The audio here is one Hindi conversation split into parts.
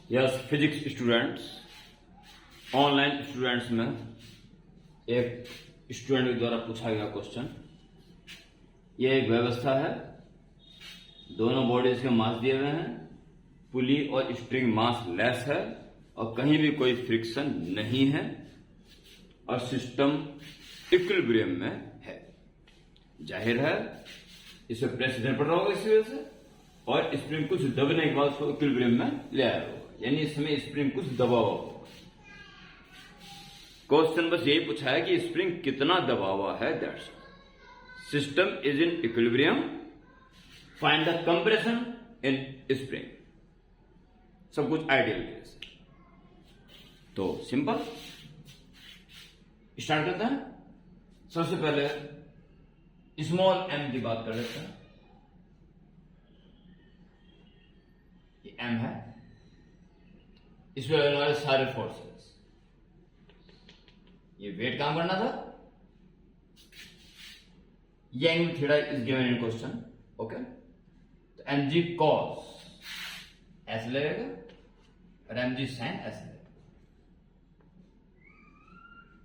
Yes physics students, online students में एक स्टूडेंट के द्वारा पूछा गया क्वेश्चन। यह एक व्यवस्था है, दोनों बॉडीज के मास दिए हुए हैं, पुली और स्प्रिंग मास लेस है और कहीं भी कोई फ्रिक्शन नहीं है और सिस्टम इक्विलिब्रियम में है। जाहिर है इसमें प्रेशर पड़ रहा होगा इसी वजह से, और स्प्रिंग कुछ दबने के बाद उसको इक्विलिब्रियम में ले आया होगा, यानी इसमें स्प्रिंग कुछ दबा हुआ होगा। क्वेश्चन बस यही पूछा है कि स्प्रिंग कितना दबा हुआ है, that's system is in equilibrium, find the compression in spring. सब कुछ आइडियल केस। तो सिंपल स्टार्ट करते हैं। सबसे पहले स्मॉल एम की बात कर लेते हैं। ये एम है, इसमें लगने वाले सारे फोर्सेस, ये वेट काम करना था, ये angle theta is given in question. Okay, तो एम जी कॉस ऐसे लगेगा और एम जी साइन ऐसे लगेगा।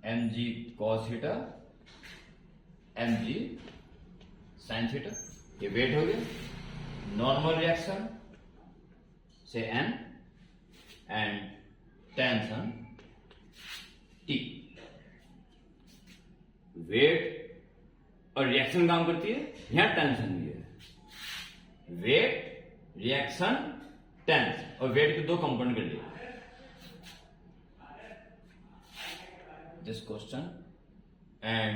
M g cos theta, m g sine theta, ये वेट हो गया। नॉर्मल रिएक्शन से N and tension T. Weight और रिएक्शन काम करती है, यहां टेंशन भी है। वेट, रिएक्शन, टेंशन, और वेट के दो कंपोनेंट कर लिए। This question and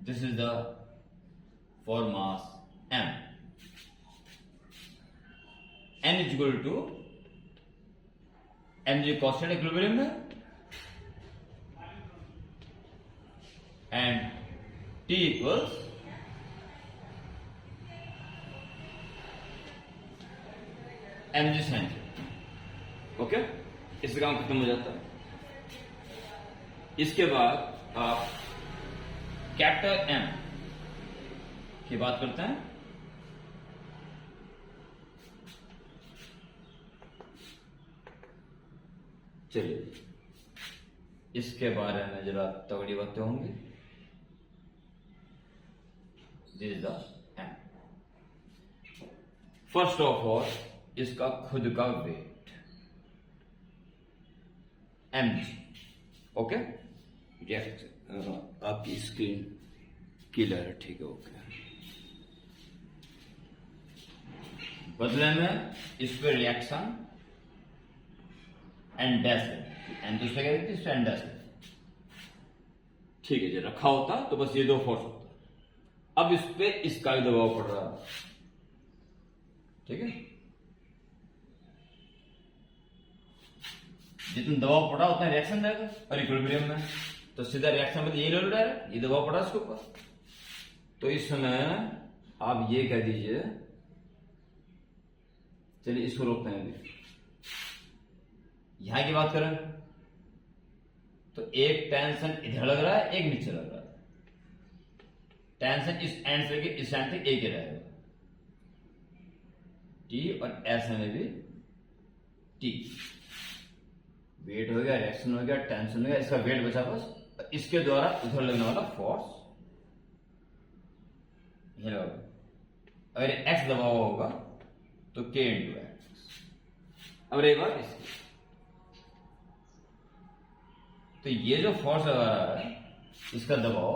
this is the for mass m, n is equal to mg cos theta equilibrium में and t equals mg sin theta. Okay, इससे काम खत्म हो जाता है। इसके बाद आप कैपिटल M की बात करते हैं। चलिए इसके बारे में जरा तगड़ी बातें होंगी। This is the M। First of all इसका खुद का वेट mg। ओके, आपकी स्क्रीन क्लियर है, ठीक है। ओके, बदले में इस पर रिएक्शन एंड डैश है, एन तो इस पर इस पर एंड डैश है, ठीक है। जो रखा होता तो बस ये दो फोर्स होता। अब इस पे इसका ही दबाव पड़ रहा है, ठीक है। जितना दबाव पड़ा उतना रिएक्शन रहेगा, और इक्विलिब्रियम में तो सीधा रिएक्शन मतलब यही ले लो डायरेक्ट, ये दबाव पड़ा इसके ऊपर। तो इस समय आप ये कह दीजिए, चलिए इसको रोकते हैं। अभी यहां की बात करें तो एक टेंशन इधर लग रहा है, एक नीचे लग रहा है। टेंशन इस एंड से इस एंड तक एक ही रहेगा, टी, और ऐसे में भी टी। वेट हो गया, रिएक्शन हो गया, टेंशन हो गया, इसका वेट बचा बस। इसके द्वारा उधर लगने वाला फोर्स ये लगा। अगर एक्स दबाव होगा तो के इंटू एक्स। अब रही बात इसकी, तो ये जो फोर्स लगा रहा है इसका दबाव,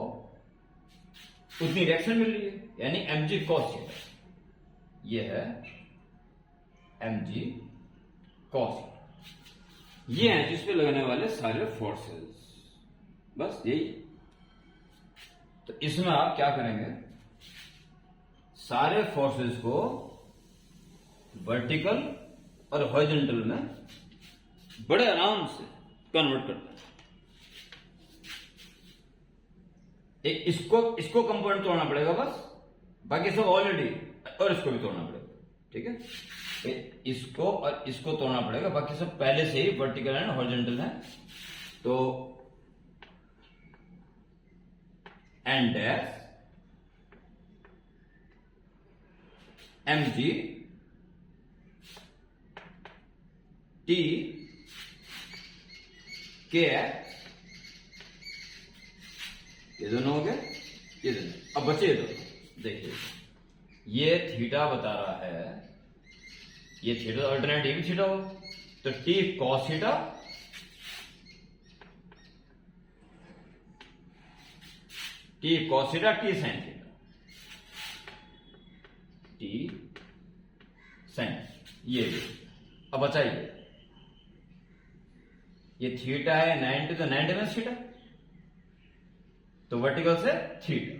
उतनी रिएक्शन मिल रही है, यानी mg cos थीटा। ये है mg cos, ये है जिसपे लगने वाले सारे फोर्सेस, बस यही। तो इसमें आप क्या करेंगे, सारे फोर्सेस को वर्टिकल और हॉरिजॉन्टल में बड़े आराम से कन्वर्ट करते हैं। एक इसको कंपोनेंट तोड़ना पड़ेगा बस, बाकी सब ऑलरेडी, और इसको भी तोड़ना पड़ेगा, ठीक है। इसको और इसको तोड़ना पड़ेगा, बाकी सब पहले से ही वर्टिकल एंड हॉरिजॉन्टल है। तो एंड डैश mg टी के एक्स, ये दोनों हो गए, ये दोनों। अब बचे ये दोनों, देखिए ये थीटा बता रहा है, ये थीटा अल्टरनेट ये भी थीटा हो, तो T cos theta, T cos theta, T sine theta, T sine, ये भी। अब बचाइए, ये थीटा है 90, तो 90 में थीटा, तो वर्टिकल से थीटा,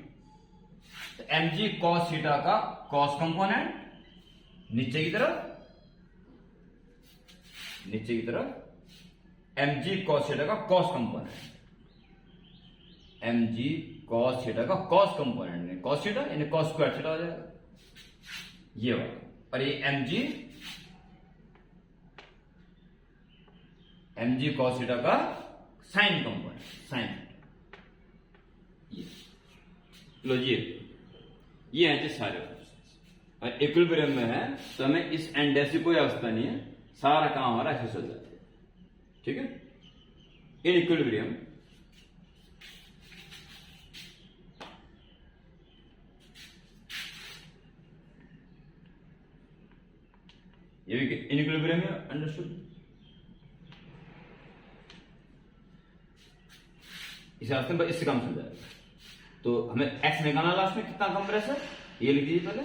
तो mg cos थीटा का cos कंपोनेंट नीचे की तरफ, नीचे की तरफ mg cos थीटा का cos component, mg cos theta का cos कंपोनेंट, cos थीटा यानी cos स्क्वायर थीटा हो जाएगा ये वाला, और ये mg cos थीटा का साइन कंपोनेंट, साइन थीटा, लो ये है सारे फोर्सेस, और इक्विलिब्रियम में है तो हमें इस एंड ऐसी कोई अवस्था नहीं है, सारा काम हमारा ऐसे चल जाता है, ठीक है। इन इक्विलिब्रियम ये भी इन इक्विलिब्रियम है, अंडरस्टूड। इस रास्ते में इससे काम चल जाएगा, तो हमें एक्स निकालना लास्ट में, कितना कंप्रेसर, ये लिख दीजिए पहले,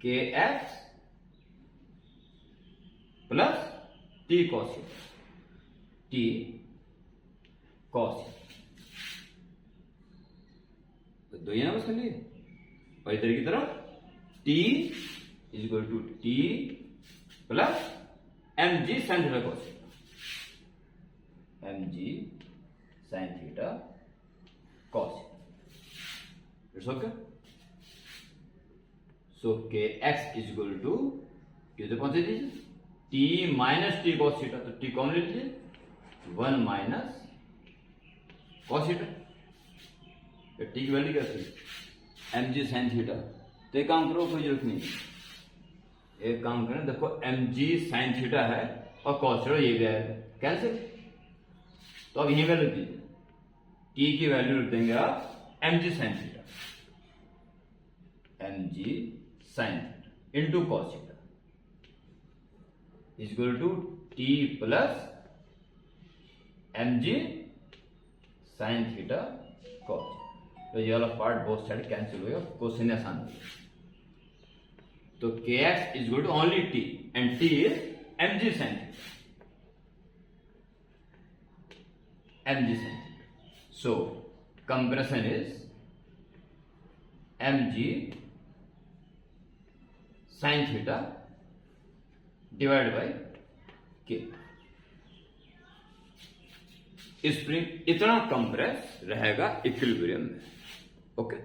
के x plus T cos, T cos, तो दो ही ना बस लिए, और इधर की तरफ T is equal to T plus m g sine theta cos, m g sine theta cos, it's okay. So kx is equal to किधर कौन से दीजिए, t minus T cos theta, तो t कौन ले लीजिए, 1 माइनस cos थीटा, t की वैल्यू क्या थी, mg साइन थीटा, तो एक काम करो, कोई जरूरत नहीं, एक काम करें, देखो mg साइन थीटा है और cos थीटा ये भी आएगा, कैंसिल, तो अब यही वैल्यू दीजिए, टी की वैल्यू रख देंगे आप mg sine theta, mg sine theta into cos theta is equal to T plus mg sine theta cos, तो ये वाला पार्ट बोथ साइड कैंसिल हो गया, क्वेश्चन आसान हो गया, तो kx is equal to only t and t is mg sine theta, mg sine theta. So, compression is mg sin theta divided by k। Spring इतना कंप्रेस रहेगा इक्विलिब्रियम में, ओके।